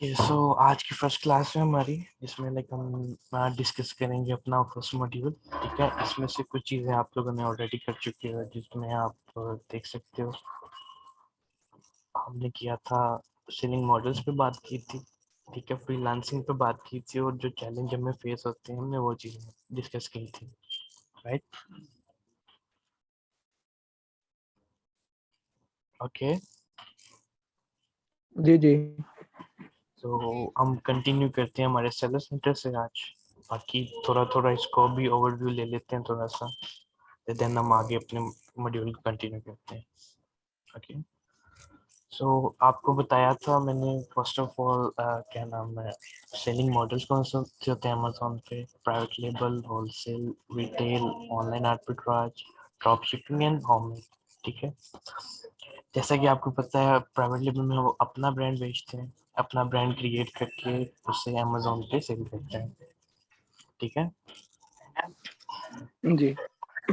सो आज की first class है हमारी, जिसमें लाइक हम डिस्कस करेंगे अपना फर्स्ट मॉड्यूल। ठीक है, इसमें से कुछ चीज़ें आप लोगों ने ऑलरेडी कर चुकी है, जिसमें आप देख सकते हो। हमने किया था, सेलिंग मॉडल्स पे बात की थी। ठीक है, फ्रीलांसिंग पे बात की थी, और जो चैलेंज हमें फेस होते हैं हमने वो चीज़ें डिस्कस की थी। Right, okay. जी जी। तो हम कंटिन्यू करते हैं हमारे सेलर सेंटर से आज। बाकी थोड़ा थोड़ा इसको भी ओवरव्यू ले लेते हैं थोड़ा सा, देन हम आगे अपने मॉड्यूल को कंटिन्यू करते हैं। ओके, सो आपको बताया था मैंने फर्स्ट ऑफ ऑल क्या नाम है, सेलिंग मॉडल्स कौन से होते हैं अमेजोन पे: private label, wholesale, retail, online arbitrage, drop shipping and homemade. ठीक है, जैसा कि आपको पता है प्राइवेट लेबल में हम अपना ब्रांड बेचते हैं, अपना ब्रांड क्रिएट करके उसे अमेजोन पे सेल करते हैं। ठीक है, जी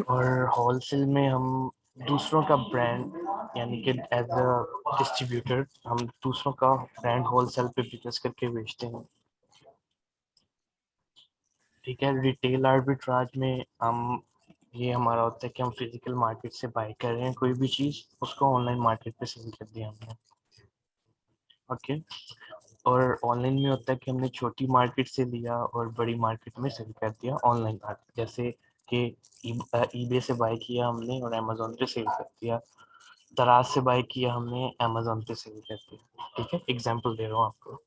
और होलसेल में हम दूसरों का ब्रांड, यानी कि एज अ डिस्ट्रीब्यूटर हम दूसरों का ब्रांड होलसेल पे बिजनेस करके बेचते हैं। ठीक है, रिटेल आर्बिट्राज में हम, ये हमारा होता है कि हम फिजिकल मार्केट से बाय कर रहे हैं कोई भी चीज़, उसको ऑनलाइन मार्केट पे सेल कर दिया हमने। ओके, और ऑनलाइन में होता है कि हमने छोटी मार्केट से लिया और बड़ी मार्केट में सेल कर दिया ऑनलाइन मार्केट, जैसे कि ईबे से बाय किया हमने और अमेजोन पे सेल कर दिया, दराज से बाय किया हमने, अमेजोन पे सेल कर दिया। ठीक है, एग्जांपल दे रहा हूँ आपको।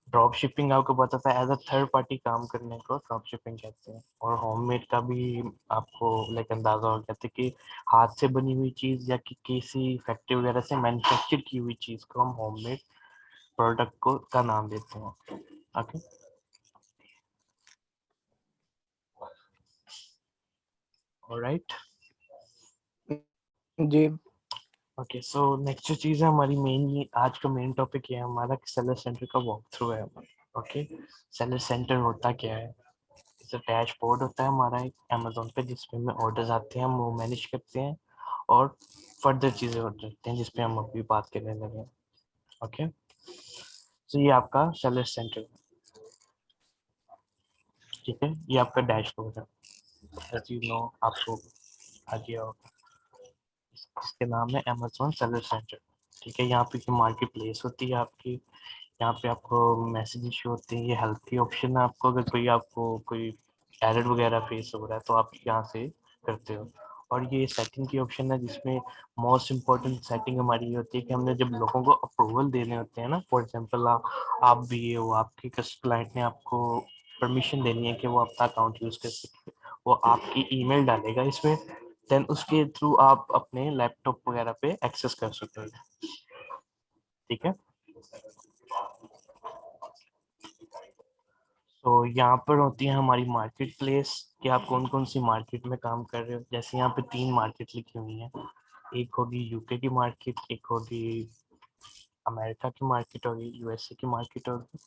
ड्रॉप शिपिंग आपको पता था, एज अ थर्ड पार्टी काम करने को ड्रॉप शिपिंग कहते हैं। और होममेड का भी आपको लाइक अंदाजा हो गया था कि हाथ से बनी हुई चीज या कि किसी फैक्ट्री वगैरह से मैन्युफैक्चर की हुई चीज को हम होममेड प्रोडक्ट को का नाम देते हैं। Okay, alright. जी ओके, सो नेक्स्ट जो चीज़ है हमारी मेन, ये आज का मेन टॉपिक ये है हमारा कि सेलर सेंटर का वॉक थ्रू है हमारा। ओके, सेलर सेंटर होता क्या है? इसे डैशबोर्ड होता है हमारा एक अमेजोन पे, जिसपे हमें ऑर्डर्स आते हैं, हम वो मैनेज करते हैं और फर्दर चीज़ें ऑर्डर करते हैं, जिसपे हम अभी बात करने लगे हैं। ओके, तो ये आपका सेलर सेंटर है। ठीक है, ये आपका डैशबोर्ड है, एज यू नो, आपको आ गया होगा। इसके नाम है अमेजोन सेलर सेंटर। ठीक है, यहाँ पे मार्केट प्लेस होती है आपकी, यहाँ पे आपको मैसेजेस शो होते हैं, ये हेल्प की ऑप्शन है आपको, अगर कोई आपको कोई एरर वगैरह फेस हो रहा है तो आप यहाँ से करते हो। और ये सेटिंग की ऑप्शन है, जिसमें मोस्ट इम्पोर्टेंट सेटिंग हमारी ये होती है कि हमने जब लोगों को अप्रूवल देने होते हैं ना, फॉर एग्जांपल आप भी ये हो, आपके क्लाइंट ने आपको परमिशन देनी है कि वो अपना अकाउंट यूज कर सके, वो आपकी ईमेल डालेगा इसमें, देन उसके थ्रू आप अपने लैपटॉप वगैरह पे एक्सेस कर सकते हो। ठीक है, तो यहाँ पर होती है हमारी मार्केट प्लेस, कि आप कौन कौन सी मार्केट में काम कर रहे हो। जैसे यहाँ पे 3 मार्केट लिखी हुई हैं, एक होगी यूके की मार्केट, एक होगी अमेरिका की मार्केट होगी, यूएसए की मार्केट होगी,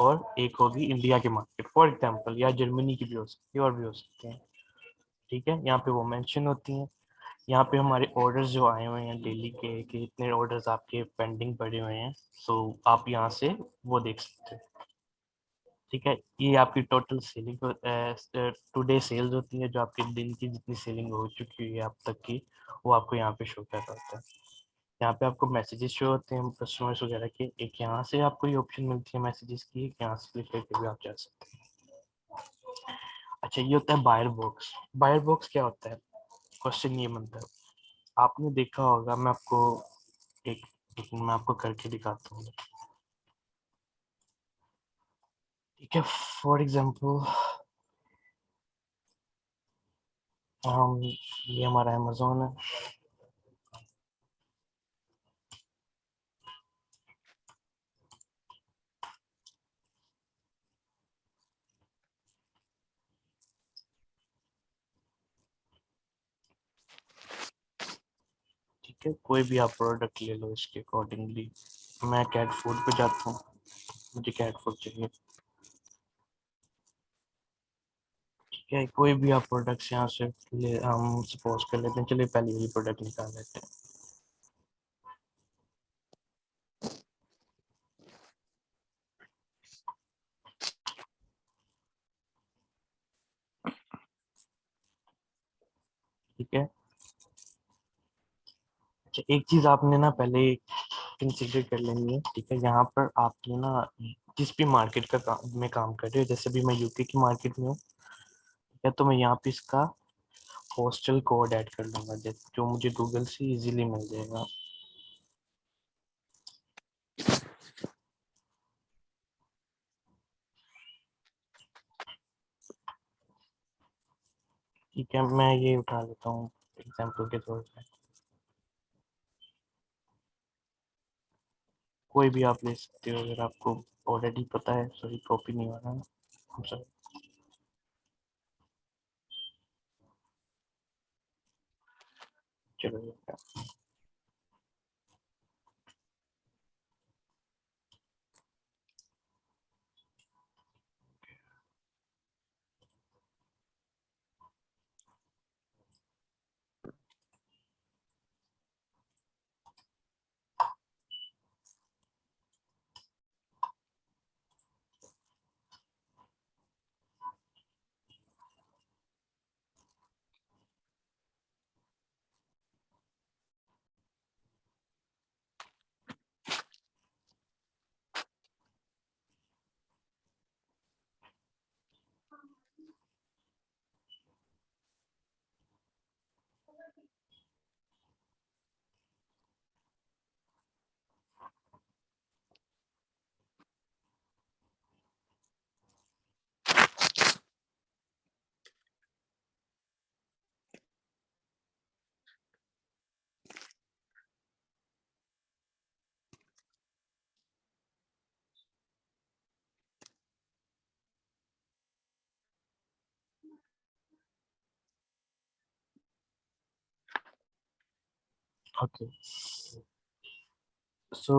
और एक होगी इंडिया की मार्केट फॉर एग्जांपल, या जर्मनी की भी हो सकती है और भी हो सकती है। ठीक है, यहाँ पे वो मेंशन होती हैं। यहाँ पे हमारे ऑर्डर्स जो आए हुए हैं डेली के, कि इतने ऑर्डर्स आपके पेंडिंग पड़े हुए हैं, सो आप यहाँ से वो देख सकते हो। ठीक है, ये आपकी टोटल सेलिंग टुडे सेल्स होती है, जो आपके दिन की जितनी सेलिंग हो चुकी है अब तक की, वो आपको यहाँ पे शो कर रहा होता है। यहाँ पे आपको मैसेजेस शो होते हैं कस्टमर्स वगैरह के, एक यहाँ से आपको ये ऑप्शन मिलती है मैसेजेस की, एक यहाँ से क्लिक करके भी आप जा सकते हैं। अच्छा, ये होता है बायर बॉक्स। बायर बॉक्स क्या होता है, क्वेश्चन ये बनता है, आपने देखा होगा, मैं आपको एक, मैं आपको करके दिखाता हूँ। ठीक है, फॉर एग्जांपल हम, ये हमारा अमेजोन है। ठीक है, कोई भी आप प्रोडक्ट ले लो, इसके अकॉर्डिंगली मैं कैट फूड पे जाता हूँ, मुझे कैट फूड चाहिए। ठीक है, कोई भी आप प्रोडक्ट्स यहाँ से ले, हम सपोज कर लेते हैं, चलिए पहले यही प्रोडक्ट निकाल लेते हैं। ठीक है। अच्छा, एक चीज आपने ना पहले कंसिडर कर लेनी है, ठीक है। यहाँ पर आपने ना जिस भी मार्केट का में काम कर रहे हो, जैसे भी मैं यूके की मार्केट में हूँ, ठीक है, तो मैं यहाँ पे इसका पोस्टल कोड ऐड कर लूंगा, जो मुझे गूगल से इजीली मिल जाएगा। ठीक है, मैं ये उठा लेता हूँ एग्जाम्पल के तौर पे। कोई भी आप ले सकते हो अगर आपको ऑलरेडी पता है। सॉरी, कॉपी नहीं हो रहा है। सॉरी। चलो ये क्या। ओके, सो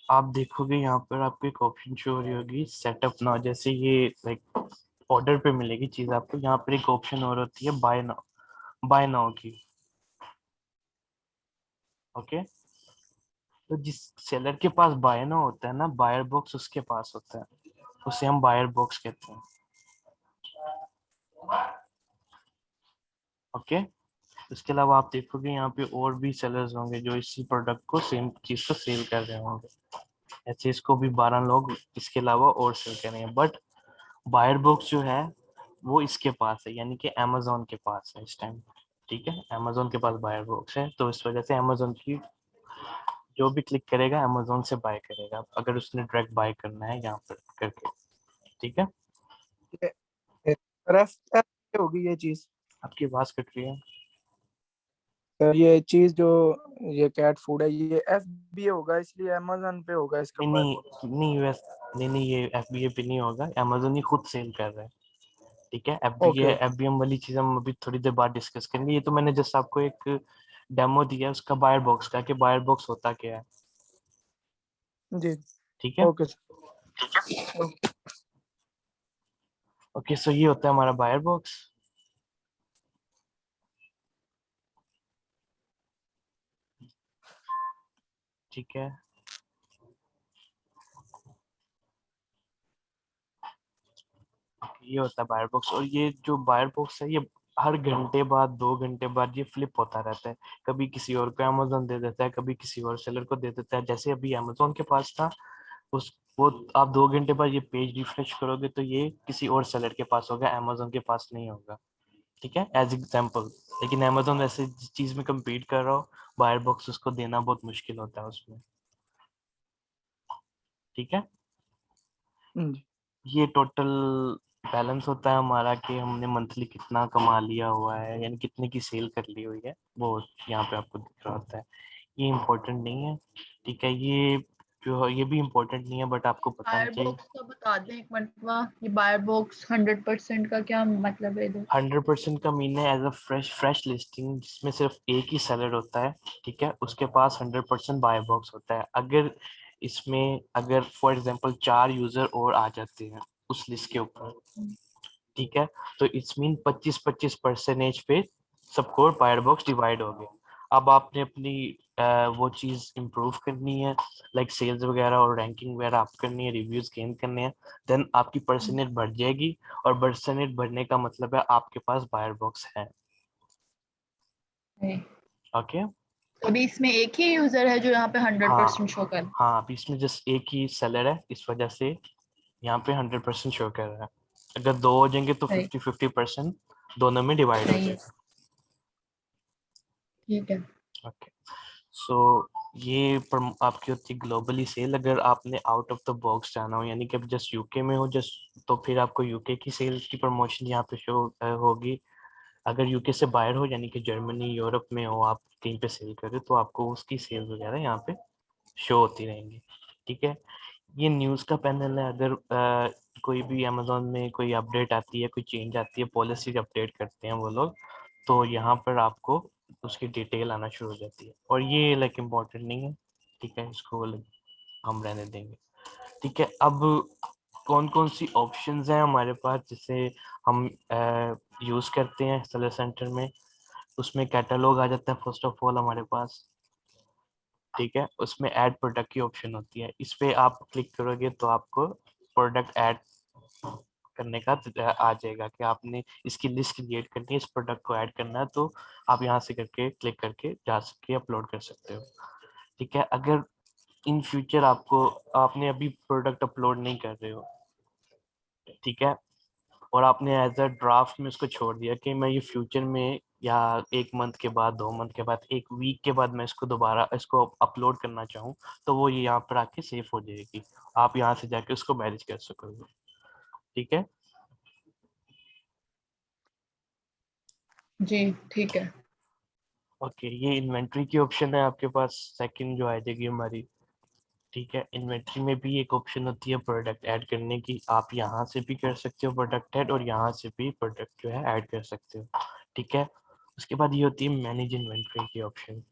आप देखोगे यहाँ पर आपको एक ऑप्शन शो हो रही होगी सेटअप नाउ। जैसे ये लाइक ऑर्डर पे मिलेगी चीज आपको, यहाँ पर एक ऑप्शन और होती है बाय नाउ की। ओके, तो जिस सेलर के पास बाय नाउ होता है ना, बायर बॉक्स उसके पास होता है, उसे हम बायर बॉक्स कहते हैं। ओके, इसके अलावा आप देखोगे यहाँ पे और भी सेलर्स होंगे जो इसी प्रोडक्ट को, सेम चीज को सेल कर रहे होंगे। ऐसे इसको भी 12 लोग इसके अलावा और सेल कर रहे हैं, बट बायर बॉक्स जो है वो इसके पास है, यानी कि अमेजोन के पास है इस टाइम। ठीक है, अमेजोन के पास बायर बॉक्स है, तो इस वजह से अमेजोन की जो भी क्लिक करेगा अमेजोन से बाय करेगा, अगर उसने डायरेक्ट बाय करना है यहाँ पर करके। ठीक है। ये रेफ होगी ये चीज। आपकी आवाज कट रही है। सर ये चीज जो ये कैट फूड है ये FBA होगा, इसलिए अमेजोन पे होगा इसका नहीं बाय नहीं बॉक्स। नहीं, यूएस नहीं नहीं, ये एफबीए पे नहीं होगा, अमेजोन ही खुद सेल कर रहा है। ठीक है, एफबीए ओके। एफबीएम वाली चीज हम अभी थोड़ी देर बाद डिस्कस करेंगे। ये तो मैंने जस्ट आपको एक डेमो दिया उसका बायर बॉक्स का, कि बायर बॉक्स होता क्या है। जी। ठीक है। Okay sir. ओके, सो ये होता है हमारा बायर बॉक्स। ठीक है, ये होता है बायर बॉक्स। और ये जो बायर बॉक्स है, ये हर घंटे बाद 2 घंटे बाद ये फ्लिप होता रहता है। कभी किसी और को अमेजोन दे देता है, कभी किसी और सेलर को दे देता है। जैसे अभी अमेजोन के पास था, उस वो आप 2 घंटे बाद ये पेज रिफ्रेश करोगे तो ये किसी और सेलर के पास होगा, अमेजोन के पास नहीं होगा। ठीक है, एज एग्जाम्पल। लेकिन अमेजोन वैसे जिस चीज में कम्पीट कर रहा हो, बायर बॉक्स उसको देना बहुत मुश्किल होता है उसमें। ठीक है, जी। ये टोटल बैलेंस होता है हमारा, कि हमने मंथली कितना कमा लिया हुआ है, यानी कितने की सेल कर ली हुई है, वो यहाँ पे आपको दिख रहा होता है। ये इम्पोर्टेंट नहीं है। ठीक है, ये जो है ये भी इम्पोर्टेंट नहीं है, बट आपको बताना बायर चाहिए। बॉक्स का बता दें एक मिनट, ये बायर बॉक्स 100% का क्या मतलब है इधर? 100% का मीन है एज अ फ्रेश लिस्टिंग, जिसमें सिर्फ एक ही सेलर होता है। ठीक है, उसके पास 100% बाय बॉक्स होता है। अगर इसमें अगर फॉर एग्जांपल 4 यूजर और आ जाते हैं उस लिस्ट के ऊपर, ठीक है, तो इट्स मीन 25-25% पे सबको बायर बॉक्स डिवाइड हो गए। अब आपने अपनी वो चीज इम्प्रूव करनी है, लाइक सेल्स वगैरह और रैंकिंग वगैरह आप करनी है, रिव्यूज गेन करने हैं, देन आपकी परसेंटेज बढ़ जाएगी। और परसेंटेज बढ़ने का मतलब है आपके पास बायर बॉक्स है। नहीं। ओके। अभी इसमें एक ही यूजर है जो यहाँ पे 100% हाँ शो कर। हाँ, अभी इसमें जस्ट एक ही सेलर है, इस वजह से यहाँ पे 100% शो कर रहा है। अगर दो हो जाएंगे तो सही 50-50% दोनों में डिवाइड हो सही है, जाएगा। ठीक है। ओके। सो ये आपकी होती है ग्लोबली सेल। अगर आपने आउट ऑफ द बॉक्स जाना हो, यानी कि अब जस्ट यूके में हो जस्ट, तो फिर आपको यूके की सेल की प्रमोशन यहाँ पे शो होगी। अगर यूके से बाहर हो, यानी कि जर्मनी यूरोप में हो, आप कहीं पे सेल कर रहे हो, तो आपको उसकी सेल वगैरह यहाँ पे शो होती रहेंगी। ठीक है। ये न्यूज़ का पैनल है। अगर कोई भी अमेजोन में कोई अपडेट आती है, कोई चेंज आती है, पॉलिसी अपडेट करते हैं वो लोग, तो यहाँ पर आपको उसकी डिटेल आना शुरू हो जाती है। और ये लाइक इम्पोर्टेंट नहीं है, ठीक है, इसको हम रहने देंगे। ठीक है। अब कौन कौन सी ऑप्शंस हैं हमारे पास जिसे हम यूज़ करते हैं सेलर सेंटर में। उसमें कैटलॉग आ जाता है फर्स्ट ऑफ ऑल हमारे पास। ठीक है। उसमें ऐड प्रोडक्ट की ऑप्शन होती है, इस पे आप क्लिक करोगे तो आपको प्रोडक्ट ऐड करने का आ जाएगा कि आपने इसकी लिस्ट क्रिएट करनी है, इस प्रोडक्ट को ऐड करना है, तो आप यहाँ से करके क्लिक करके जा सकते अपलोड कर सकते हो। ठीक है। अगर इन फ्यूचर आपको आपने अभी प्रोडक्ट अपलोड नहीं कर रहे हो, ठीक है, और आपने एज अ ड्राफ्ट में उसको छोड़ दिया कि मैं ये फ्यूचर में या 1 मंथ के बाद, 2 मंथ के बाद, 1 वीक के बाद मैं इसको दोबारा इसको अपलोड करना चाहूँ, तो वो ये यहाँ पर आके सेव हो जाएगी। आप यहाँ से जाके उसको मैनेज कर सकोगे। ठीक है। जी ठीक है। ओके, ये इन्वेंट्री की ऑप्शन है आपके पास, सेकंड जो आ जाएगी हमारी। ठीक है। इन्वेंट्री में भी एक ऑप्शन होती है प्रोडक्ट ऐड करने की, आप यहाँ से भी कर सकते हो प्रोडक्ट ऐड, और यहाँ से भी प्रोडक्ट जो है ऐड कर सकते हो। ठीक है। उसके बाद ये होती है मैनेज इन्वेंट्री की ऑप्शन।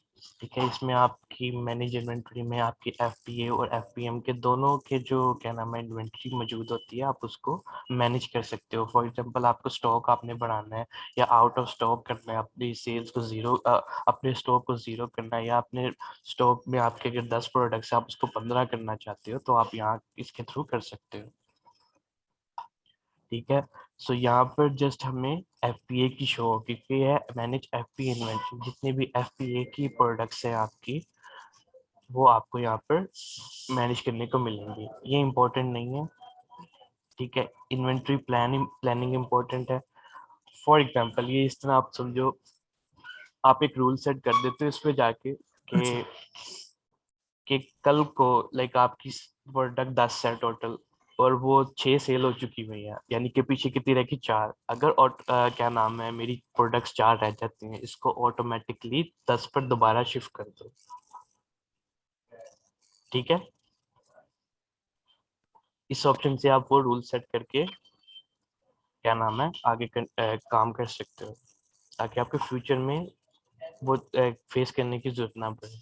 ठीक है। इसमें आपकी मैनेज इन्वेंट्री में आपकी एफपीए और एफपीएम के दोनों के जो क्या नाम है इन्वेंट्री मौजूद होती है, आप उसको मैनेज कर सकते हो। फॉर एग्जांपल आपको स्टॉक आपने बढ़ाना है या आउट ऑफ स्टॉक करना है, अपनी सेल्स को जीरो अपने स्टॉक को जीरो करना है, या अपने स्टॉक में आपके अगर 10 प्रोडक्ट्स आप उसको 15 करना चाहते हो, तो आप यहाँ इसके थ्रू कर सकते हो। ठीक है। सो यहाँ पर जस्ट हमें एफपीए की शो होगी कि है मैनेज एफपीए इन्वेंट्री। जितनी भी एफपीए की प्रोडक्ट्स हैं आपकी, वो आपको यहाँ पर मैनेज करने को मिलेंगी। ये इम्पोर्टेंट नहीं है। ठीक है। इन्वेंट्री प्लानिंग इम्पोर्टेंट है। फॉर एग्जांपल ये इस तरह आप समझो, आप एक रूल सेट कर देते हो इस पे जाके कि कल को लाइक आपकी प्रोडक्ट 10 है टोटल, और वो 6 सेल हो चुकी हुई है, यानी कि पीछे कितनी रहेगी 4। अगर क्या नाम है मेरी प्रोडक्ट्स 4 रह जाती हैं, इसको ऑटोमेटिकली 10 पर दोबारा शिफ्ट कर दो। ठीक है। इस ऑप्शन से आप वो रूल सेट करके क्या नाम है आगे काम कर सकते हो, ताकि आपके फ्यूचर में वो फेस करने की जरूरत ना पड़े।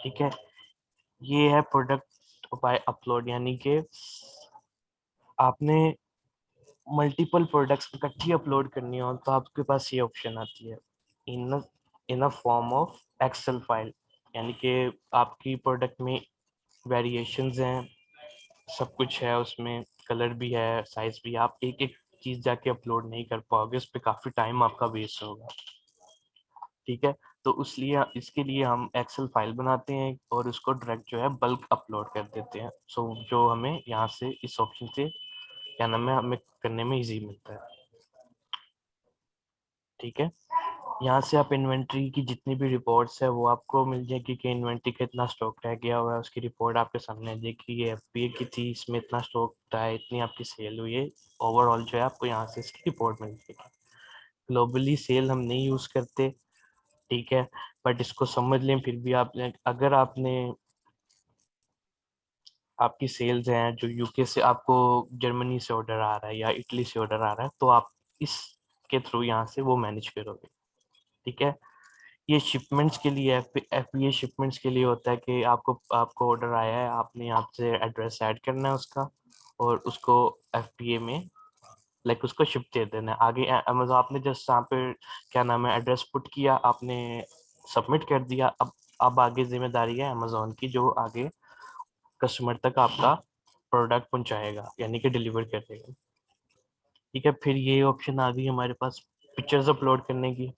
ठीक है। ये है प्रोडक्ट बाय अपलोड, यानी कि आपने मल्टीपल प्रोडक्ट्स इकट्ठी अपलोड करनी हो तो आपके पास ये ऑप्शन आती है, in in a form of Excel file. यानी कि आपकी प्रोडक्ट में वेरिएशंस हैं, सब कुछ है उसमें, कलर भी है, साइज भी। आप एक एक चीज जाके अपलोड नहीं कर पाओगे, उस पर काफी टाइम आपका वेस्ट होगा। ठीक है। तो इसलिए इसके लिए हम एक्सेल फाइल बनाते हैं और उसको डायरेक्ट जो है बल्क अपलोड कर देते हैं। सो जो हमें यहाँ से इस ऑप्शन से क्या नाम है हमें करने में इजी मिलता है। ठीक है। यहाँ से आप इन्वेंट्री की जितनी भी रिपोर्ट्स है वो आपको मिल जाएगी कि इन्वेंट्री का इतना स्टॉक रह गया हुआ है, उसकी रिपोर्ट आपके सामने आ जाएगी। ये एफपीए की थी, इसमें इतना स्टॉक था, इतनी आपकी सेल हुई है, ओवरऑल जो है आपको यहाँ से इसकी रिपोर्ट मिल जाएगी। ग्लोबली सेल हम नहीं यूज करते, ठीक है, बट इसको समझ लें फिर भी। आपने अगर आपने आपकी सेल्स हैं जो यूके से, आपको जर्मनी से ऑर्डर आ रहा है या इटली से ऑर्डर आ रहा है, तो आप इसके थ्रू यहाँ से वो मैनेज करोगे। ठीक है। ये शिपमेंट्स के लिए एफपीए शिपमेंट्स के लिए होता है कि आपको ऑर्डर आया है, आपने यहाँ से एड्रेस ऐड करना है उसका, और उसको एफपीए में लाइक उसको शिप दे देना है आगे। अमेजोन आपने जस्ट यहाँ पे क्या नाम है एड्रेस पुट किया, आपने सबमिट कर दिया। अब आगे जिम्मेदारी है अमेजोन की, जो आगे कस्टमर तक आपका प्रोडक्ट पहुंचाएगा, यानी कि डिलीवर करेगा। ठीक है। फिर ये ऑप्शन आ गई हमारे पास पिक्चर्स अपलोड करने की।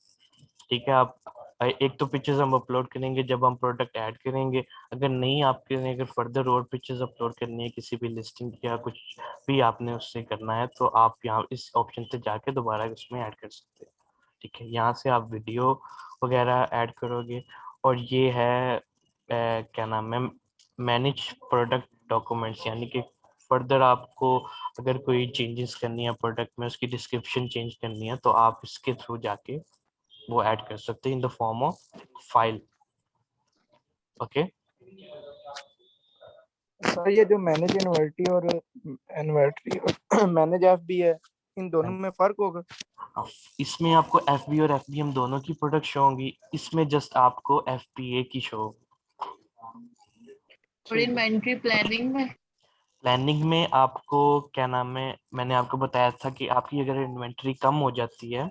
ठीक है। आप एक तो पिक्चर्स हम अपलोड करेंगे जब हम प्रोडक्ट ऐड करेंगे। अगर नहीं आपके अगर फर्दर और पिक्चर्स अपलोड करनी है किसी भी लिस्टिंग या कुछ भी आपने उससे करना है तो आप यहाँ इस ऑप्शन से जाके दोबारा उसमें ऐड कर सकते हैं। ठीक है, यहाँ से आप वीडियो वगैरह ऐड करोगे। और ये है क्या नाम है, मैनेज प्रोडक्ट डॉक्यूमेंट्स, यानी कि फर्दर आपको अगर कोई चेंजेस करनी है प्रोडक्ट में, उसकी डिस्क्रिप्शन चेंज करनी है, तो आप इसके थ्रू जाके वो ऐड कर सकते हैं in the form of file. Okay, sir ये जो मैनेज इन्वेंटरी और मैनेज एफबी है, इन दोनों में फर्क होगा? इसमें आपको एफबी और एफबीएम दोनों की प्रोडक्ट शो होंगी, इसमें जस्ट आपको एफपीए की शो। और इन्वेंट्री प्लानिंग में? प्लानिंग में आपको क्या नाम है, मैंने आपको बताया था कि आपकी अगर इन्वेंट्री कम हो जाती है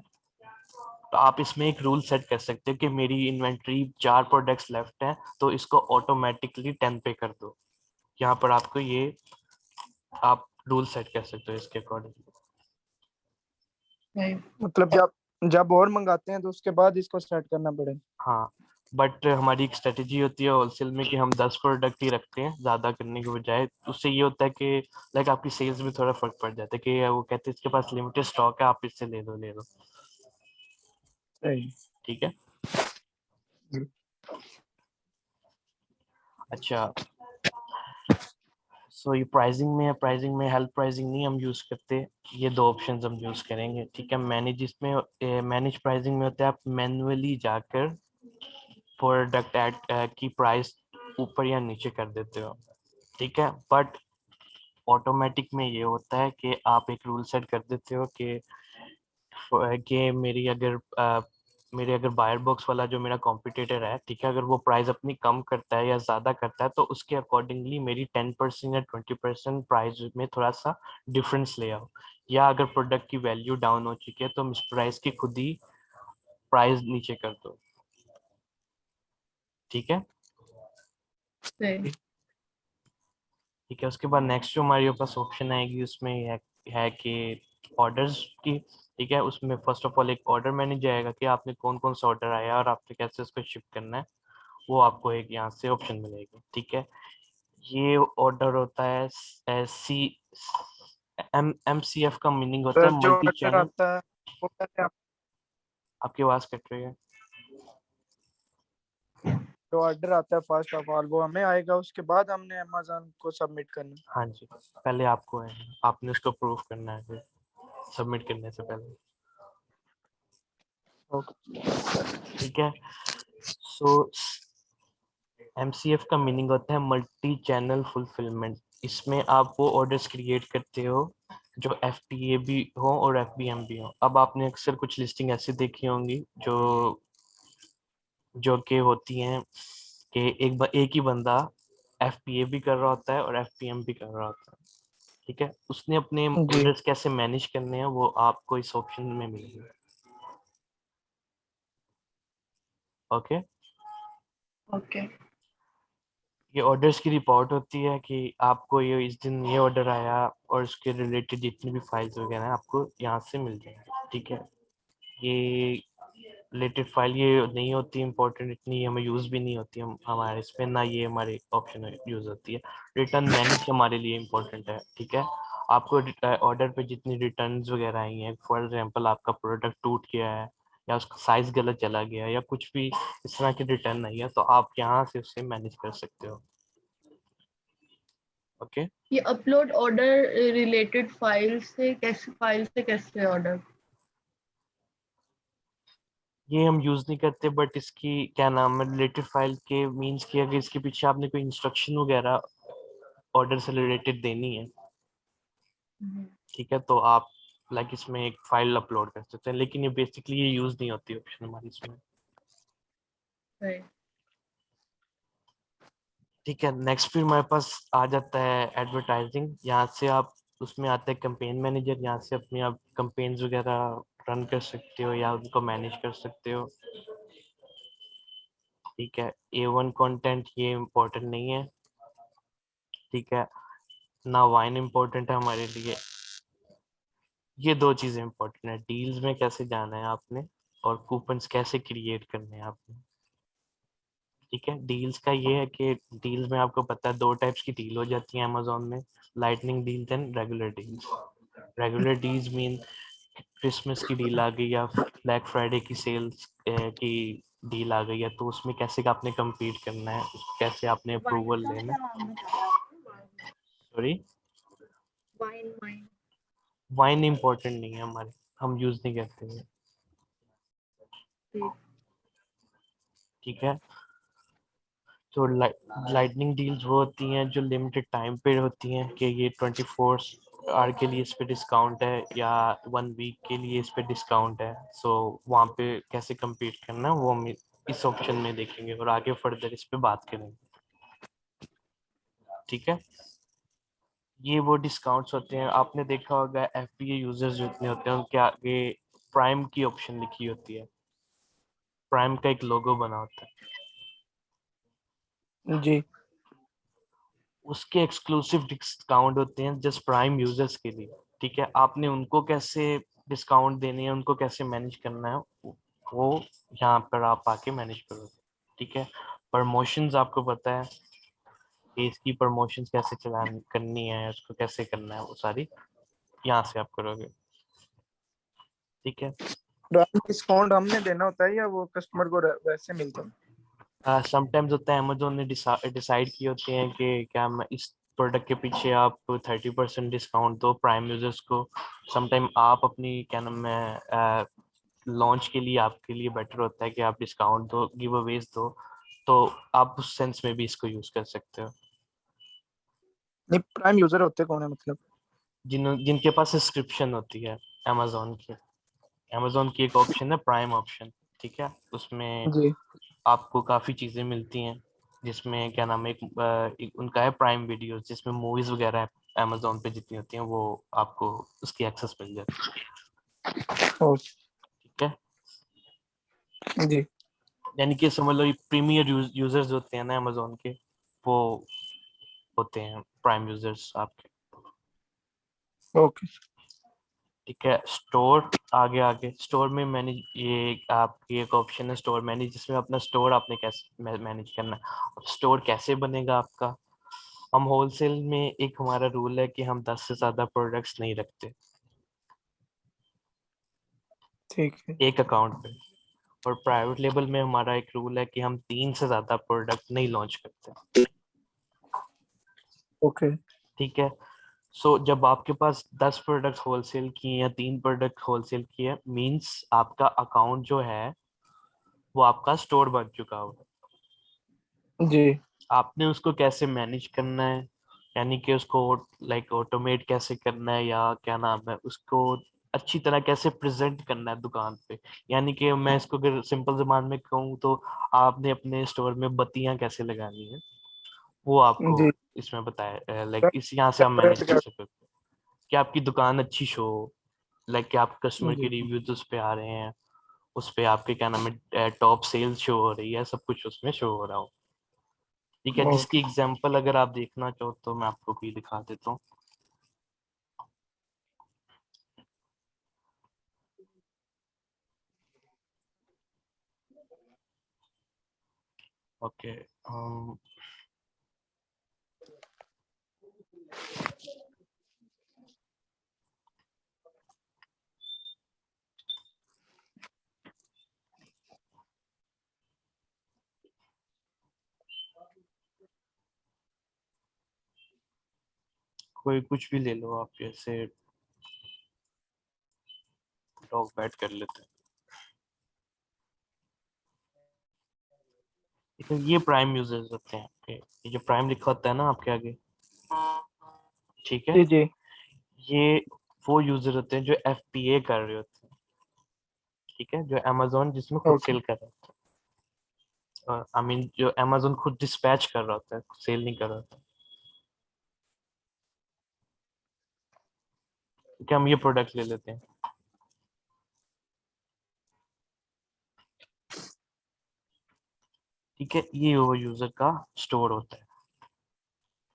तो आप इसमें एक रूल सेट कर सकते हो कि मेरी इन्वेंट्री 4 प्रोडक्ट्स लेफ्ट हैं तो इसको ऑटोमेटिकली 10 पे कर दो। यहाँ पर आपको ये आप रूल सेट कर सकते हो इसके अकॉर्डिंग। मतलब जब जब और मंगाते हैं तो उसके बाद इसको सेट करना पड़ेगा? हाँ, बट हमारी एक स्ट्रेटेजी होती है होलसेल में कि हम 10 प्रोडक्ट ही रखते हैं ज़्यादा करने के बजाय। उससे ये होता है कि लाइक आपकी सेल्स में थोड़ा फर्क पड़ जाता है कि वो कहते हैं इसके पास लिमिटेड स्टॉक है, आप इससे ले लो। सही। ठीक है, अच्छा। सो ये प्राइसिंग में है, प्राइसिंग में हेल्प प्राइसिंग नहीं हम यूज़ करते, ये दो ऑप्शंस हम यूज़ करेंगे। ठीक है, मैनेज इसमें मैनेज प्राइसिंग में होता है आप मैन्युअली जाकर प्रोडक्ट ऐड की प्राइस ऊपर या नीचे कर देते हो। ठीक है, बट ऑटोमेटिक में ये होता है कि आप एक रूल सेट कर देते हो कि मेरे अगर बायर बॉक्स वाला जो मेरा कॉम्पिटिटर है, ठीक है, अगर वो प्राइस अपनी कम करता है या ज़्यादा करता है तो उसके अकॉर्डिंगली मेरी 10% या 20% प्राइस में थोड़ा सा डिफरेंस ले आओ। या अगर प्रोडक्ट की वैल्यू डाउन हो चुकी है तो इस प्राइस की खुद ही प्राइस नीचे कर दो। ठीक है, सही। ठीक है। उसके बाद नेक्स्ट जो हमारे पास ऑप्शन आएगी उसमें है कि ऑर्डर्स की। ठीक है, उसमें फर्स्ट ऑफ ऑल एक ऑर्डर मैनेज आएगा कि आपने कौन कौन सा ऑर्डर आया और आपने कैसे उसको शिप करना है, वो आपको एक यहाँ से ऑप्शन मिलेगी। ठीक है, ये ऑर्डर होता है सी एम सी एफ का मीनिंग होता है सर जो मल्टी ऑर्डर चैनल। आता है वो कैसे आपकी आवाज कट रही है। जो ऑर्डर आता है फर्स्ट ऑफ ऑल वो हमें आएगा, उसके बाद हमने अमेज़न को सबमिट करना है? हाँ जी, पहले आपको है, आपने उसको प्रूफ करना है फिर सबमिट करने से पहले। ओके। ठीक है, सो एमसीएफ का मीनिंग होता है मल्टी चैनल फुलफिलमेंट। इसमें आप वो ऑर्डर्स क्रिएट करते हो जो एफपीए भी हो और एफबीएम भी हो। अब आपने अक्सर कुछ लिस्टिंग ऐसी देखी होंगी जो जो कि होती हैं कि एक ही बंदा एफपीए भी कर रहा होता है और एफपीएम भी कर रहा होता है। ठीक है, उसने अपने जी। ऑर्डर्स कैसे मैनेज करने हैं वो आपको इस ऑप्शन में मिलेंगे। Okay, okay. ये ऑर्डर्स की रिपोर्ट होती है कि आपको ये इस दिन ये ऑर्डर आया और उसके रिलेटेड जितनी भी फाइल्स वगैरह हैं आपको यहाँ से मिल जाएंगे। ठीक है, ये रिलेटेड फाइल ये नहीं होती इंपॉर्टेंट, इतनी हमें यूज़ भी नहीं होती हम हमारे इसमें, ना ये हमारे ऑप्शन में यूज़ होती है। रिटर्न मैनेज हमारे लिए इम्पोर्टेंट है। ठीक है, आपको ऑर्डर पे जितनी रिटर्न्स वगैरह आई हैं, फॉर एग्जांपल आपका प्रोडक्ट टूट गया है या उसका साइज गलत चला गया या कुछ भी इस तरह की रिटर्न आई है तो आप यहाँ से उसे मैनेज कर सकते हो। ओके, ये अपलोड ऑर्डर रिलेटेड फाइल से कैसे ऑर्डर? ये हम यूज नहीं करते बट इसकी क्या नाम है, रिलेटेड फाइल के मींस की अगर इसके पीछे आपने कोई इंस्ट्रक्शन वगैरह ऑर्डर से रिलेटेड देनी है, ठीक है, तो आप लाइक इसमें एक फाइल अपलोड कर सकते हैं, लेकिन ये बेसिकली ये यूज नहीं होती ऑप्शन हमारी इसमें। सही। ठीक है, नेक्स्ट फिर हमारे पास आ जाता है एडवर्टाइजिंग। यहाँ से आप उसमें आता है कैंपेन मैनेजर, यहाँ से अपनी आप कैंपेन्स वगैरह रन कर सकते हो या उनको मैनेज कर सकते हो। ठीक है, A1 कंटेंट ये इम्पोर्टेंट नहीं है। ठीक है, ना वाइन इम्पोर्टेंट है हमारे लिए। ये दो चीजें इम्पोर्टेंट है, डील्स में कैसे जाना है आपने और कूपन्स कैसे क्रिएट करने हैं आपने। ठीक है, डील्स का ये है कि डील्स में आपको पता है 2 टाइप्स की डील हो जाती है अमेजोन में, lightning deals and regular deals. Regular deals mean Christmas की डील आ गई या ब्लैक फ्राइडे की सेल्स की डील आ गई है, तो उसमें कैसे का आपने compete करना है, कैसे आपने वाइन अप्रूवल का लेना क्या है। नाम है? Sorry, wine wine. Wine important नहीं है हमारे, हम यूज नहीं करते हैं। ठीक। ठीक है, तो लाइटनिंग डील्स वो होती हैं जो लिमिटेड टाइम पे होती हैं कि ये 24 आवर के लिए इस पे डिस्काउंट है या 1 वीक के लिए इस पे डिस्काउंट है। सो वहाँ पे कैसे compete करना है वो हम इस ऑप्शन में देखेंगे और आगे फर्दर इस पे बात करेंगे। ठीक है, ये वो डिस्काउंट्स होते हैं, आपने देखा होगा FBA यूजर्स जितने होते हैं उनके आगे प्राइम की ऑप्शन लिखी होती है, प्राइम का एक लोगो बना होता है, जी उसके एक्सक्लूसिव डिस्काउंट होते हैं जस्ट प्राइम यूजर्स के लिए। ठीक है, आपने उनको कैसे डिस्काउंट देने हैं, उनको कैसे मैनेज करना है, वो यहाँ पर आप आके मैनेज करोगे। ठीक है, प्रमोशंस आपको पता है कि इसकी प्रमोशंस कैसे चलानी करनी है, उसको कैसे करना है, वो सारी यहाँ से आप करोगे। ठीक है, प्राइस डिस्काउंट हमने देना होता है या वो कस्टमर को वैसे मिलता है? समटाइम्स होता है अमेजोन ने डिसाइड किए होते हैं कि क्या मैं इस प्रोडक्ट के पीछे आप 30% डिस्काउंट दो प्राइम यूजर्स को। समटाइम आप अपनी क्या नाम है लॉन्च के लिए आपके लिए बेटर होता है कि आप डिस्काउंट दो, गिव अवेज दो, तो आप उस सेंस में भी इसको यूज कर सकते हो। नहीं, प्राइम यूजर होते कौन है मतलब? जिनके पास सब्सक्रिप्शन होती है अमेजोन की, अमेजोन की एक ऑप्शन है प्राइम ऑप्शन। ठीक है, उसमें जी आपको काफ़ी चीज़ें मिलती हैं, जिसमें क्या नाम है एक उनका है प्राइम वीडियोस, जिसमें मूवीज़ वगैरह अमेजोन पे जितनी होती हैं वो आपको उसकी एक्सेस मिल जाती है। ओ ठीक है, जी यानी कि समझ लो प्रीमियर यूजर्स होते हैं ना अमेजोन के, वो होते हैं प्राइम यूजर्स आपके। ओके ठीक है, स्टोर आगे आगे स्टोर में मैनेज, ये आपकी एक ऑप्शन है स्टोर मैनेज, जिसमें अपना स्टोर आपने कैसे मैनेज करना है। अब स्टोर कैसे बनेगा आपका, हम होलसेल में एक हमारा रूल है कि हम 10 से ज्यादा प्रोडक्ट्स नहीं रखते ठीक है एक अकाउंट पे, और प्राइवेट लेबल में हमारा एक रूल है कि हम 3 से ज्यादा प्रोडक्ट नहीं लॉन्च करते। ओके ठीक है, सो जब आपके पास 10 प्रोडक्ट होलसेल की या 3 प्रोडक्ट होलसेल की है, मींस आपका अकाउंट जो है वो आपका स्टोर बन चुका होगा। जी आपने उसको कैसे मैनेज करना है, यानी कि उसको लाइक ऑटोमेट कैसे करना है, या क्या नाम है उसको अच्छी तरह कैसे प्रेजेंट करना है दुकान पे। यानी कि मैं इसको अगर सिंपल जबान में कहूँ तो आपने अपने स्टोर में बत्तियां कैसे लगानी है वो आपको जी इसमें बताया, लाइक इस यहाँ से आप मैनेज कर सकते हो कि आपकी दुकान अच्छी शो हो, लाइक कि आप कस्टमर के जी रिव्यूज उस पे आ रहे हैं, उस पे आपके क्या नाम है टॉप सेल्स शो हो रही है, सब कुछ उसमें शो हो रहा हो। ठीक है, जिसकी ओके एग्जांपल अगर आप देखना चाहो तो मैं आपको भी दिखा देता हूँ। ओके, कोई कुछ भी ले लो आप, जैसे डॉग बैट कर लेते हैं। ठीक है, ये प्राइम यूजर्स होते हैं आपके, ये जो प्राइम लिखा होता है ना आपके आगे, ठीक है, जी जी ये वो यूजर होते हैं जो FBA कर रहे होते हैं। ठीक है, जो अमेजोन जिसमें खुद ओके सेल कर रहा होता है, आई मीन जो अमेजोन खुद डिस्पैच कर रहा होता है, सेल नहीं कर रहा होता। ठीक है, हम ये प्रोडक्ट ले लेते हैं। ठीक है, ये वो यूजर का स्टोर होता है।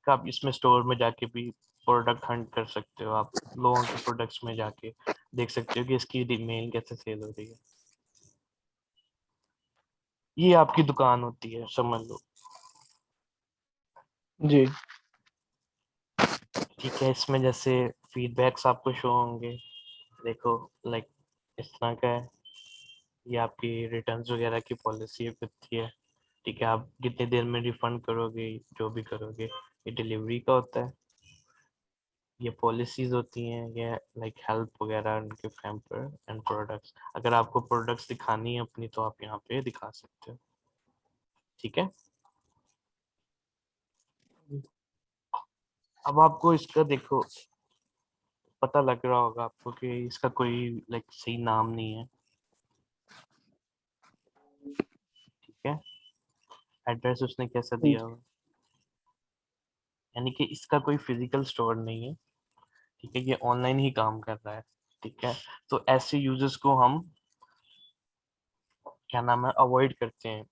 तो आप इसमें स्टोर में जाके भी प्रोडक्ट हंट कर सकते हो, आप लोगों के प्रोडक्ट्स में जाके देख सकते हो कि इसकी मेल कैसे सेल हो रही है। ये आपकी दुकान होती है, समझ लो। जी ठीक है, इसमें जैसे फीडबैक्स आपको शो होंगे, देखो, लाइक इस तरह का है। ये आपकी रिटर्न्स वगैरह की पॉलिसी होती है। ठीक है, आप कितनी देर में रिफंड करोगे, जो भी करोगे, ये डिलीवरी का होता है। ये पॉलिसीज होती हैं, ये लाइक हेल्प वगैरह उनके पैम्पर एंड प्रोडक्ट्स। अगर आपको प्रोडक्ट्स दिखानी है अपनी तो आप यहाँ पे दिखा सकते हो। ठीक है, अब आपको इसका देखो पता लग रहा होगा आपको कि इसका कोई लाइक सही नाम नहीं है। ठीक है, एड्रेस उसने कैसा दिया हुआ, यानी कि इसका कोई फिजिकल स्टोर नहीं है। ठीक है, ये ऑनलाइन ही काम कर रहा है। ठीक है, तो ऐसे यूजर्स को हम क्या नाम है अवॉइड करते हैं।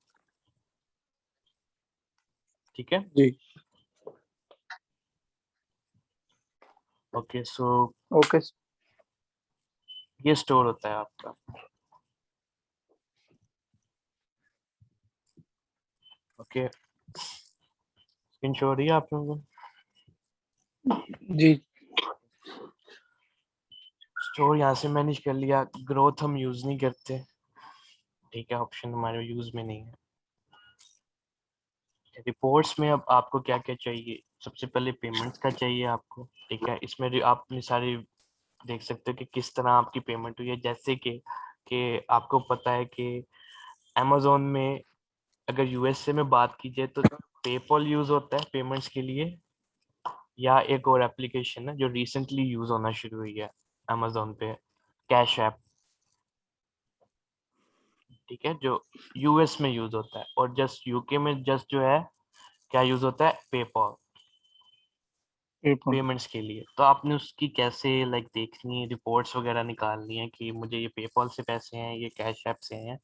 ठीक है, जी ओके, सो ओके ये स्टोर होता है आपका। ओके, स्क्रीन शो हो रही है आप लोगों को? जी स्टोर यहाँ से मैनेज कर लिया, ग्रोथ हम यूज नहीं करते। ठीक है, ऑप्शन हमारे यूज में नहीं है। रिपोर्ट्स में अब आपको क्या क्या चाहिए, सबसे पहले पेमेंट्स का चाहिए आपको। ठीक है, इसमें आप अपनी सारी देख सकते हो कि किस तरह आपकी पेमेंट हुई है। जैसे कि आपको पता है कि अमेजोन में अगर यूएसए में बात की जाए तो पेपॉल यूज होता है पेमेंट्स के लिए, या एक और एप्लीकेशन है जो रिसेंटली यूज होना शुरू हुई है अमेजोन पे, कैश ऐप। ठीक है, जो यूएस में यूज होता है, और जस्ट यूके में जस्ट जो है क्या यूज होता है, पेपॉल, पेपर पेमेंट्स के लिए। तो आपने उसकी कैसे लाइक देखनी है, रिपोर्ट्स वगैरह निकालनी है कि मुझे ये पेपॉल से पैसे हैं, ये कैश ऐप से हैं,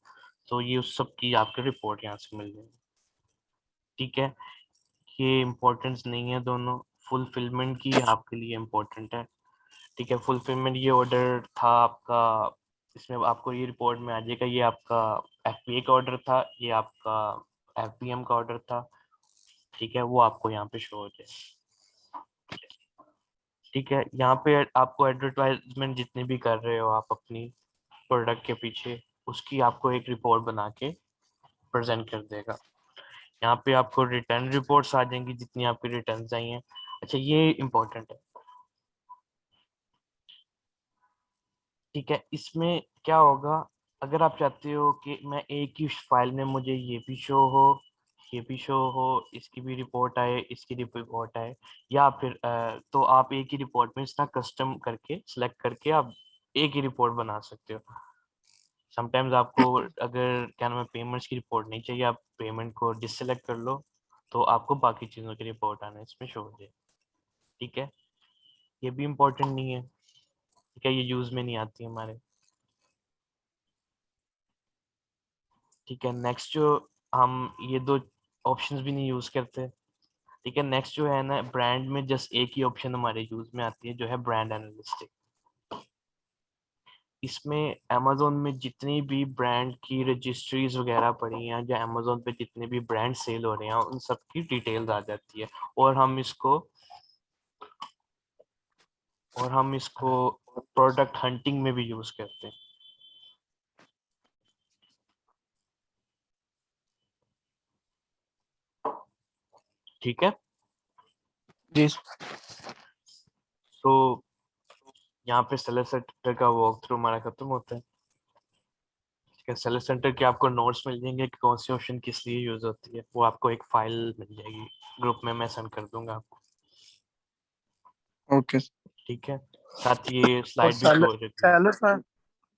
तो ये उस सब की आपकी रिपोर्ट यहाँ से मिल जाएगी। ठीक है, ये इम्पोर्टेंस नहीं है दोनों, फुलफिलमेंट की आपके लिए इम्पोर्टेंट है। ठीक है, फुलफिलमेंट ये ऑर्डर था आपका, इसमें आपको ये रिपोर्ट में आ जाएगा, ये आपका एफपीए का ऑर्डर था, ये आपका एफपीएम का ऑर्डर था। ठीक है, वो आपको यहाँ पे शो हो जाए। ठीक है, यहाँ पे आपको एडवर्टाइजमेंट जितने भी कर रहे हो आप अपनी प्रोडक्ट के पीछे, उसकी आपको एक रिपोर्ट बना के प्रेजेंट कर देगा। यहाँ पे आपको रिटर्न रिपोर्ट्स आ जाएंगी जितनी आपकी रिटर्न आई हैं। अच्छा, ये इम्पोर्टेंट है। ठीक है, इसमें क्या होगा, अगर आप चाहते हो कि मैं एक ही फाइल में मुझे ये भी शो हो, ये भी शो हो, इसकी भी रिपोर्ट आए, इसकी भी रिपोर्ट आए, या फिर तो आप एक ही रिपोर्ट में इसका कस्टम करके सिलेक्ट करके आप एक ही रिपोर्ट बना सकते हो। समटाइम्स आपको अगर क्या नाम है पेमेंट्स की रिपोर्ट नहीं चाहिए, आप पेमेंट को डिससेलेक्ट कर लो, तो आपको बाकी चीज़ों की रिपोर्ट आना इसमें शो हो जाए। ठीक है, ये भी इम्पोर्टेंट नहीं है। ठीक है, ये यूज़ में नहीं आती हमारे। ठीक है, नेक्स्ट जो हम ये दो ऑप्शंस भी नहीं यूज करते। ठीक है, नेक्स्ट जो है ना, ब्रांड में जस्ट एक ही ऑप्शन हमारे यूज में आती है, जो है ब्रांड एनालिस्टिक। इसमें अमेजोन में जितनी भी ब्रांड की रजिस्ट्रीज वगैरह पड़ी हैं, या अमेजोन पे जितने भी ब्रांड सेल हो रहे हैं, उन सब की डिटेल्स आ जाती है, और हम इसको प्रोडक्ट हंटिंग में भी यूज करते हैं। ठीक है, जी तो यहाँ पे सेलर सेक्टर का वॉक थ्रू हमारा खत्म होता है। ठीक है, सेलर सेंटर के आपको नोट्स मिल जाएंगे कि कौन सी ऑप्शन किस लिए यूज होती है, वो आपको एक फाइल मिल जाएगी, ग्रुप में मैं सेंड कर दूंगा आपको। ओके। ठीक है, साथ ही ये और स्लाइड भी शो हो जाती है।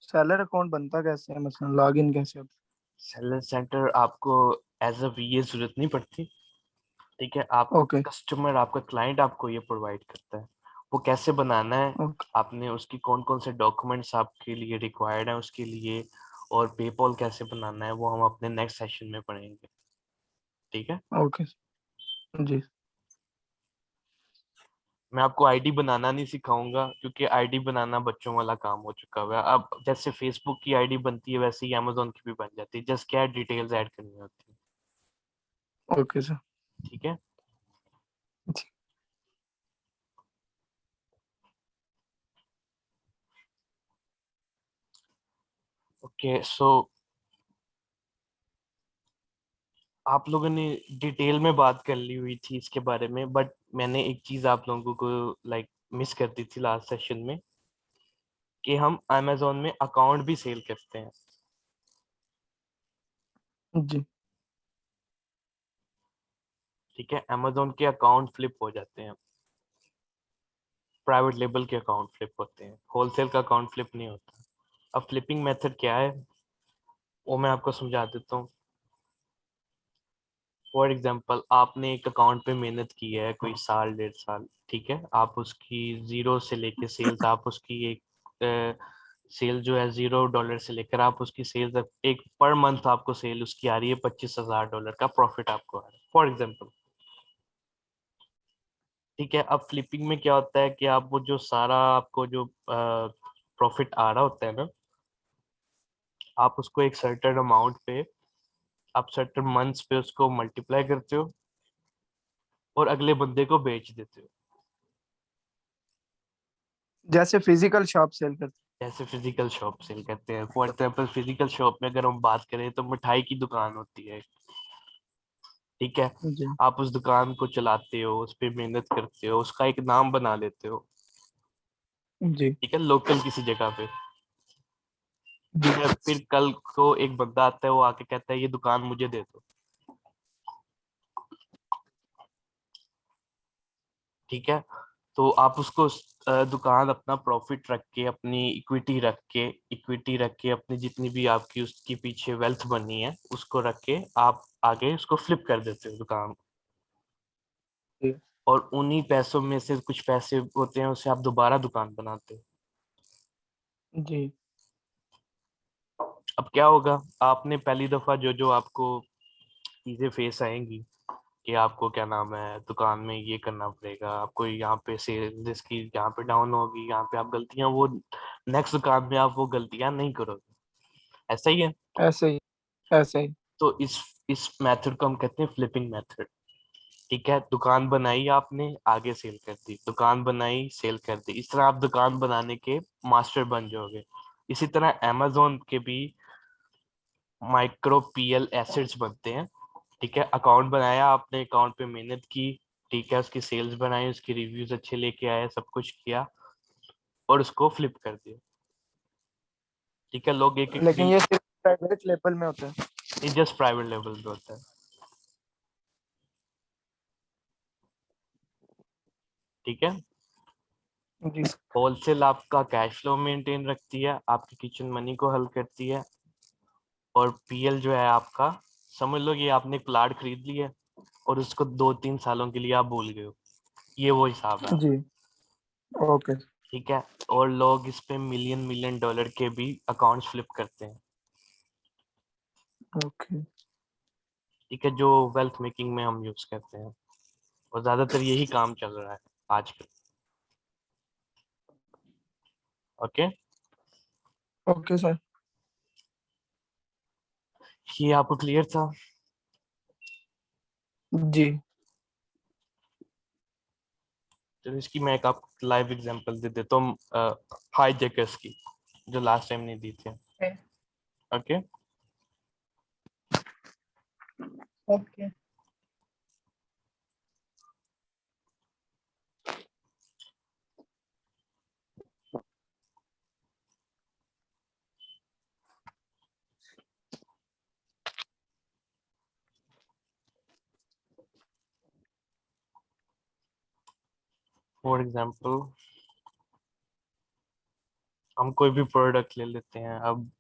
सेलर अकाउंट बनता कैसे है, मतलब लॉगिन कैसे होता सेलर सेंटर आपको एज अ वीए जरूरत नहीं पड़ती। ठीक है, है? आपको ओके कस्टमर, आपका क्लाइंट आपको ये प्रोवाइड करता है, वो कैसे बनाना है, ओके आपने उसकी कौन कौन से डॉक्यूमेंट्स आपके लिए रिक्वायर्ड है उसके लिए, और पेपॉल कैसे बनाना है, वो हम अपने नेक्स्ट सेशन में पढ़ेंगे। ठीक है, ओके जी मैं आपको आईडी बनाना नहीं सिखाऊंगा, क्योंकि आईडी बनाना बच्चों वाला काम हो चुका हुआ है। अब जैसे फेसबुक की आईडी बनती है वैसे ही अमेजोन की भी बन जाती है, जस्ट क्या है, डिटेल्स ऐड करनी होती है। Okay sir. ठीक है। ओके सो आप लोगों ने डिटेल में बात कर ली हुई थी इसके बारे में, बट मैंने एक चीज आप लोगों को लाइक मिस कर दी थी लास्ट सेशन में, कि हम अमेजोन में अकाउंट भी सेल करते हैं। जी ठीक है, अमेजोन के अकाउंट फ्लिप हो जाते हैं, प्राइवेट लेबल के अकाउंट फ्लिप होते हैं, होलसेल का अकाउंट फ्लिप नहीं होता। अब फ्लिपिंग मेथड क्या है वो मैं आपको समझा देता हूँ। फॉर एग्जांपल आपने एक अकाउंट पे मेहनत की है कोई साल 1.5 साल, ठीक है, आप उसकी जीरो से लेके सेल्स, आप उसकी एक सेल जो है $0 से लेकर आप उसकी सेल्स, एक पर मंथ आपको सेल उसकी आ रही है $25,000 का प्रॉफिट आपको आ रहा है फॉर एग्जांपल। ठीक है, अब फ्लिपिंग में क्या होता है कि आप वो जो सारा आपको जो प्रॉफिट आ रहा होता है ना, आप उसको एक सर्टेन अमाउंट पे, आप सर्टेन मंथ्स पे उसको मल्टीप्लाई करते हो और अगले बंदे को बेच देते हो। जैसे फिजिकल शॉप सेल करते जैसे फिजिकल शॉप सेल करते हैं, फॉर एग्जाम्पल फिजिकल शॉप में अगर हम बात करें तो मिठाई की दुकान होती है, ठीक है, हैं। जी आप उस दुकान को चलाते हो, उस पर मेहनत करते हो, उसका एक नाम बना लेते हो, जी ठीक है, लोकल किसी जगह पे। जी ठीक है, फिर कल को एक बंदा आता है, वो आके कहता है ये दुकान मुझे दे दो, ठीक है, तो आप उसको दुकान अपना प्रॉफिट रख के, अपनी इक्विटी रख के अपनी जितनी भी आपकी उसके पीछे वेल्थ बनी है उसको रख के आप आगे उसको फ्लिप कर देते हो दुकान। जी और उन्हीं पैसों में से कुछ पैसे होते हैं उससे आप दोबारा दुकान बनाते हो। जी अब क्या होगा, आपने पहली दफा जो जो आपको चीजें फेस आएंगी कि आपको क्या नाम है दुकान में ये करना पड़ेगा, आपको यहाँ पे सेल्स इसकी यहाँ पे डाउन होगी, यहाँ पे आप गलतियां, वो नेक्स्ट दुकान में आप वो गलतियां नहीं करोगे, ऐसा ही है। ऐसे ही ऐसे ही। तो इस मेथड को हम कहते हैं फ्लिपिंग मेथड। ठीक है, दुकान बनाई आपने, आगे सेल कर दी, दुकान बनाई सेल कर दी, इस तरह आप दुकान बनाने के मास्टर बन जाओगे। इसी तरह amazon के भी माइक्रो पीएल एसेट्स बनते हैं। ठीक है, अकाउंट बनाया आपने, अकाउंट पे मेहनत की, ठीक है, उसकी सेल्स बनाई, उसकी रिव्यूज अच्छे लेके आए, सब कुछ किया और उसको फ्लिप कर दिया। ठीक है, लोग एक एक लेकिन डील, ये सिर्फ प्राइवेट लेवल में होता है। ये जस्ट प्राइवेट लेवल पे होता है। ठीक है, जी होलसेल आपका कैश फ्लो मेंटेन रखती है, आपकी किचन मनी को हल करती है। और पीएल जो है आपका, समझ लो ये आपने एक प्लाट खरीद लिया और उसको 2-3 सालों के लिए आप भूल गए हो, ये वो हिसाब है। जी ओके ठीक है, और लोग इस पे मिलियन मिलियन डॉलर के भी अकाउंट्स फ्लिप करते हैं। ओके ठीक है, जो वेल्थ मेकिंग में हम यूज करते हैं, और ज्यादातर यही काम चल रहा है आजकल। Okay, okay sir. ये आपको क्लियर था? जी तो इसकी मैं एक आपको लाइव एग्जांपल दे देता हूँ, हाई जैकर्स की, जो लास्ट टाइम नहीं दी थी। Okay. Okay, Okay. For example हम कोई भी प्रोडक्ट ले लेते हैं। अब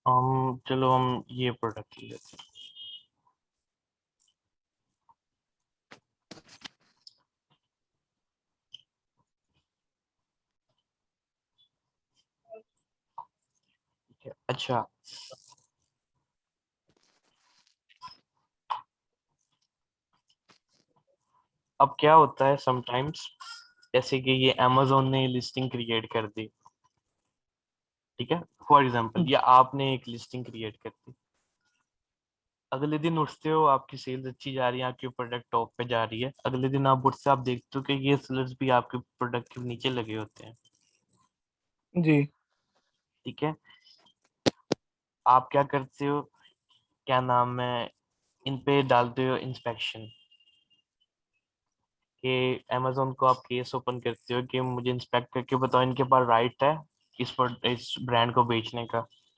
चलो हम ये प्रोडक्ट ले लेते हैं। ठीक है, अच्छा अब क्या होता है समटाइम्स, जैसे कि ये अमेजोन ने लिस्टिंग क्रिएट कर दी, ठीक है, फॉर एग्जांपल, या आपने एक लिस्टिंग क्रिएट कर दी, अगले दिन उठते हो आपकी सेल्स अच्छी जा रही है, आपकी प्रोडक्ट टॉप पे जा रही है, अगले दिन आप उठते आप देखते हो कि ये सेलर्स भी आपके प्रोडक्ट के नीचे लगे होते हैं, जी। ठीक है, आप क्या करते हो, क्या नाम है, इन पे डालते हो इंस्पेक्शन, कि अमेजोन को आप केस ओपन करते हो कि मुझे इंस्पेक्ट करके बताओ इनके पास राइट है इस ब्रांड को बेचने का,